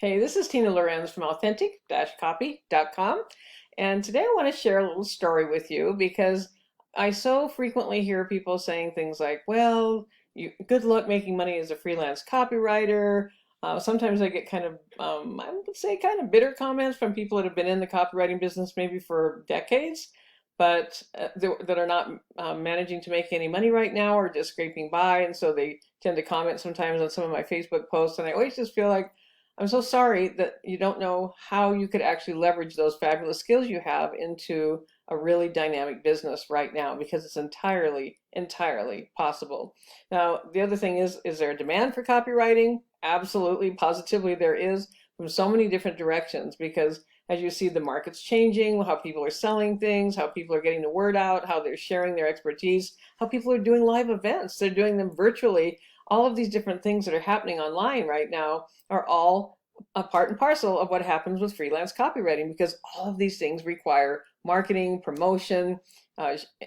Hey, this is Tina Lorenz from authentic-copy.com, and today I want to share a little story with you because I so frequently hear people saying things like, well, good luck making money as a freelance copywriter. Sometimes I get kind of, I would say kind of bitter comments from people that have been in the copywriting business maybe for decades, but that are not managing to make any money right now or just scraping by. And so they tend to comment sometimes on some of my Facebook posts, and I always just feel like, I'm so sorry that you don't know how you could actually leverage those fabulous skills you have into a really dynamic business right now, because it's entirely possible. Now, the other thing is there a demand for copywriting? Absolutely, positively there is, from so many different directions, because as you see, the market's changing, how people are selling things, how people are getting the word out, how they're sharing their expertise, how people are doing live events, they're doing them virtually. All of these different things that are happening online right now are all a part and parcel of what happens with freelance copywriting, because all of these things require marketing, promotion,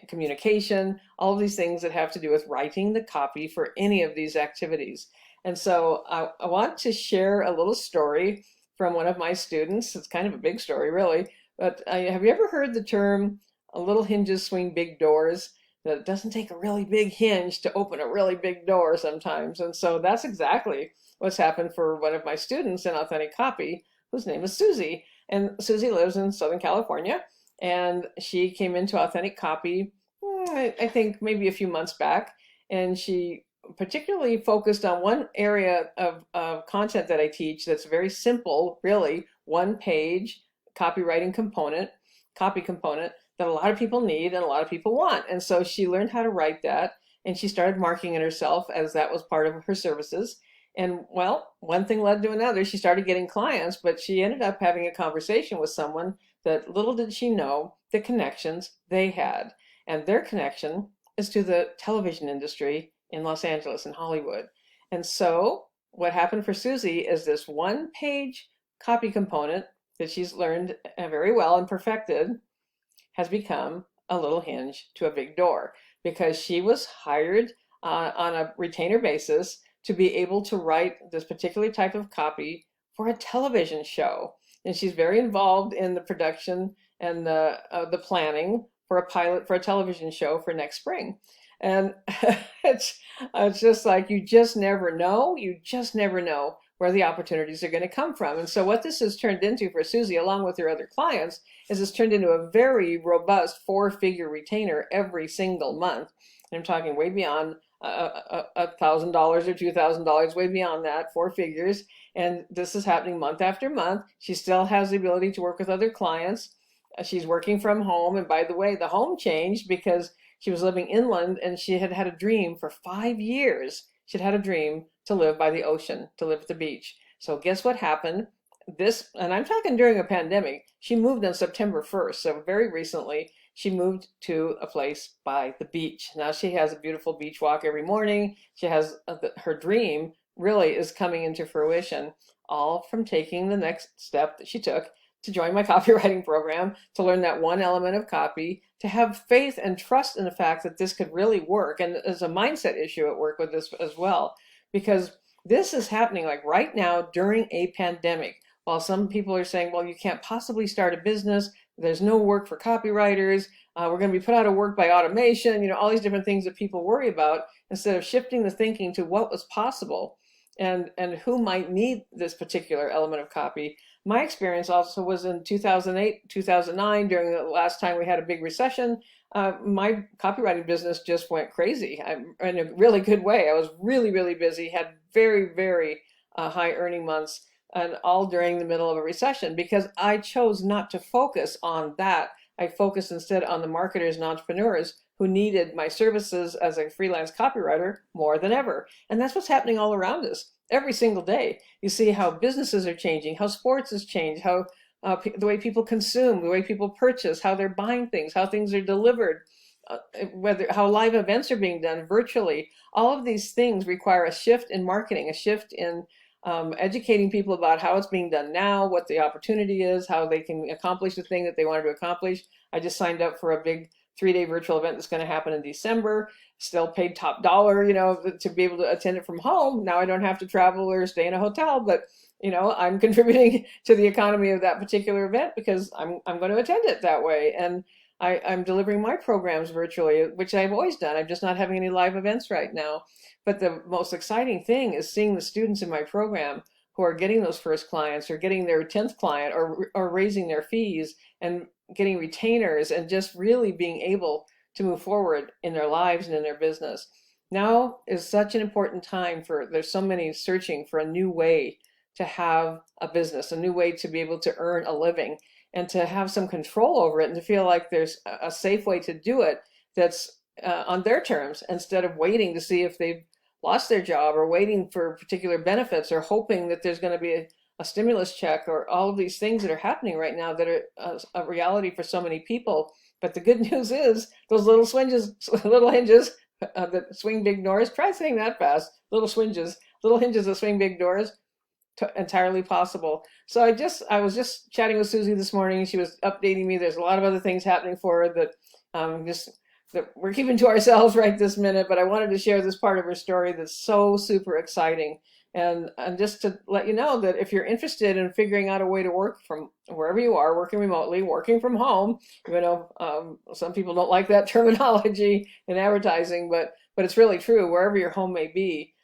communication, all of these things that have to do with writing the copy for any of these activities. And so I want to share a little story from one of my students. It's kind of a big story, really. But have you ever heard the term little hinges swing big doors? That it doesn't take a really big hinge to open a really big door sometimes. And so that's exactly what's happened for one of my students in Authentic Copy, whose name is Susie. And Susie lives in Southern California. And she came into Authentic Copy, I think maybe a few months back. And she particularly focused on one area of content that I teach that's very simple, really, one page copywriting component, copy component that a lot of people need and a lot of people want. And so she learned how to write that, and she started marketing it herself as that was part of her services. And well, one thing led to another. She started getting clients, but she ended up having a conversation with someone that little did she know the connections they had. And their connection is to the television industry in Los Angeles and Hollywood. And so what happened for Susie is this one page copy component that she's learned very well and perfected has become a little hinge to a big door, because she was hired on a retainer basis to be able to write this particular type of copy for a television show. And she's very involved in the production and the planning for a pilot for a television show for next spring. And it's just like you just never know. You just never know where the opportunities are going to come from. And so what this has turned into for Susie, along with her other clients, is it's turned into a very robust four-figure retainer every single month. And I'm talking way beyond $1,000 or $2,000, way beyond that, four figures. And this is happening month after month. She still has the ability to work with other clients. She's working from home. And by the way, the home changed because she was living inland, and she had had a dream for 5 years. She'd had a dream to live by the ocean, to live at the beach. So guess what happened? And I'm talking during a pandemic, she moved on September 1st. So very recently, she moved to a place by the beach. Now she has a beautiful beach walk every morning. She has her dream really is coming into fruition, all from taking the next step that she took to join my copywriting program, to learn that one element of copy, to have faith and trust in the fact that this could really work. And there's a mindset issue at work with this as well, because this is happening like right now during a pandemic. While some people are saying, well, you can't possibly start a business, there's no work for copywriters, we're going to be put out of work by automation, all these different things that people worry about, instead of shifting the thinking to what was possible and who might need this particular element of copy. My experience also was in 2008, 2009, during the last time we had a big recession. My copywriting business just went crazy. In a really good way. I was really, really busy, had very, very high earning months, and all during the middle of a recession, because I chose not to focus on that. I focused instead on the marketers and entrepreneurs who needed my services as a freelance copywriter more than ever. And that's what's happening all around us. Every single day, you see how businesses are changing, how sports has changed, how the way people consume, the way people purchase, how they're buying things, how things are delivered, how live events are being done virtually. All of these things require a shift in marketing, a shift in educating people about how it's being done now, what the opportunity is, how they can accomplish the thing that they wanted to accomplish. I just signed up for a big 3-day virtual event that's going to happen in December. Still paid top dollar, to be able to attend it from home. Now I don't have to travel or stay in a hotel, but I'm contributing to the economy of that particular event because I'm going to attend it that way. And I'm delivering my programs virtually, which I've always done. I'm just not having any live events right now. But the most exciting thing is seeing the students in my program who are getting those first clients or getting their 10th client or raising their fees and getting retainers and just really being able to move forward in their lives and in their business. Now is such an important time there's so many searching for a new way to have a business, a new way to be able to earn a living and to have some control over it and to feel like there's a safe way to do it that's on their terms instead of waiting to see if they've lost their job or waiting for particular benefits or hoping that there's going to be a stimulus check or all of these things that are happening right now that are a reality for so many people. But the good news is those little hinges that swing big doors. Try saying that fast. Little hinges that swing big doors. Entirely possible. So I was just chatting with Susie this morning. She was updating me. There's a lot of other things happening for her that we're keeping to ourselves right this minute, but I wanted to share this part of her story that's so super exciting. And just to let you know that if you're interested in figuring out a way to work from wherever you are, working remotely, working from home, even though some people don't like that terminology in advertising, but it's really true, wherever your home may be,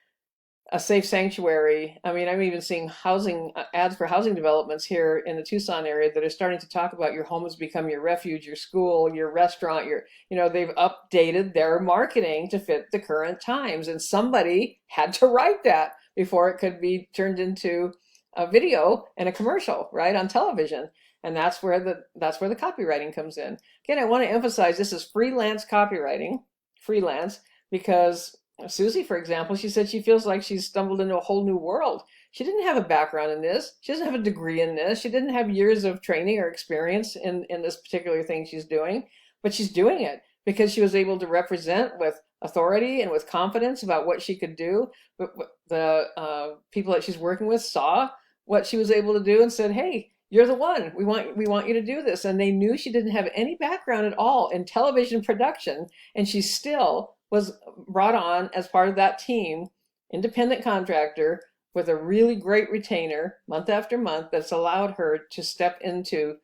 a safe sanctuary. I mean, I'm even seeing housing ads for housing developments here in the Tucson area that are starting to talk about your home has become your refuge, your school, your restaurant, they've updated their marketing to fit the current times. And somebody had to write that before it could be turned into a video and a commercial, right, on television. And that's where the copywriting comes in. Again, I want to emphasize this is freelance copywriting, freelance, because Susie, for example, she said she feels like she's stumbled into a whole new world. She didn't have a background in this. She doesn't have a degree in this. She didn't have years of training or experience in this particular thing she's doing, but she's doing it because she was able to represent with authority and with confidence about what she could do. But the people that she's working with saw what she was able to do and said, "Hey, you're the one. We want you to do this." And they knew she didn't have any background at all in television production, and she still was brought on as part of that team, independent contractor with a really great retainer month after month that's allowed her to step into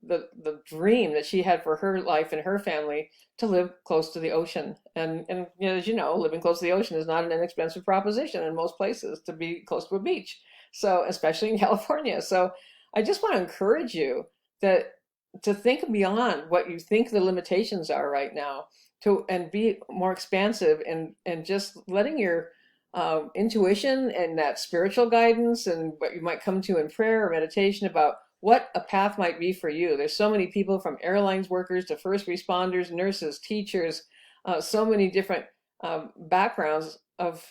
the dream that she had for her life and her family to live close to the ocean. And as you know, living close to the ocean is not an inexpensive proposition in most places to be close to a beach. So especially in California. So I just want to encourage you to think beyond what you think the limitations are right now, and be more expansive and just letting your intuition and that spiritual guidance and what you might come to in prayer or meditation about what a path might be for you. There's so many people, from airlines workers to first responders, nurses, teachers, so many different backgrounds of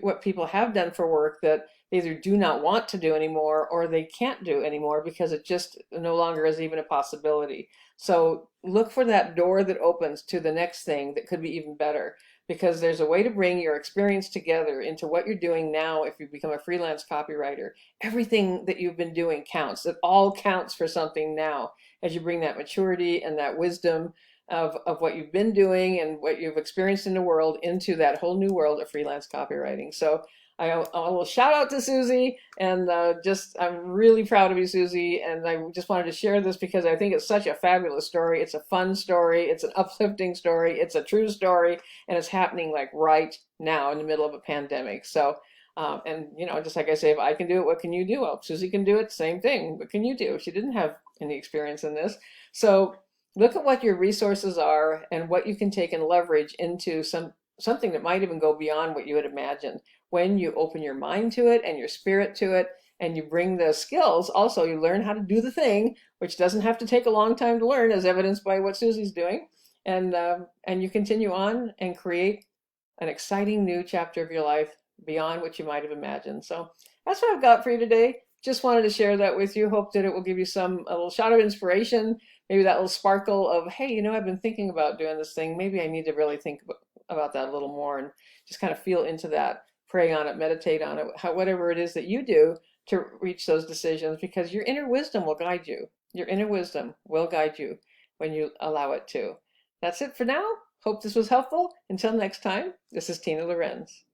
what people have done for work that they either do not want to do anymore or they can't do anymore because it just no longer is even a possibility. So look for that door that opens to the next thing that could be even better, because there's a way to bring your experience together into what you're doing now. If you become a freelance copywriter, everything that you've been doing counts. It all counts for something now as you bring that maturity and that wisdom of what you've been doing and what you've experienced in the world into that whole new world of freelance copywriting. So I will shout out to Susie, and I'm really proud of you, Susie. And I just wanted to share this because I think it's such a fabulous story. It's a fun story. It's an uplifting story. It's a true story, and it's happening like right now in the middle of a pandemic. So, and just like I say, if I can do it, what can you do? Well, Susie can do it. Same thing. What can you do? She didn't have any experience in this. So look at what your resources are and what you can take and leverage into something that might even go beyond what you had imagined. When you open your mind to it and your spirit to it, and you bring the skills, also you learn how to do the thing, which doesn't have to take a long time to learn, as evidenced by what Susie's doing, and you continue on and create an exciting new chapter of your life beyond what you might have imagined. So that's what I've got for you today. Just wanted to share that with you. Hope that it will give you a little shot of inspiration, maybe that little sparkle of, hey, I've been thinking about doing this thing. Maybe I need to really think about that a little more and just kind of feel into that. Pray on it, meditate on it, whatever it is that you do to reach those decisions, because your inner wisdom will guide you. Your inner wisdom will guide you when you allow it to. That's it for now. Hope this was helpful. Until next time, this is Tina Lorenz.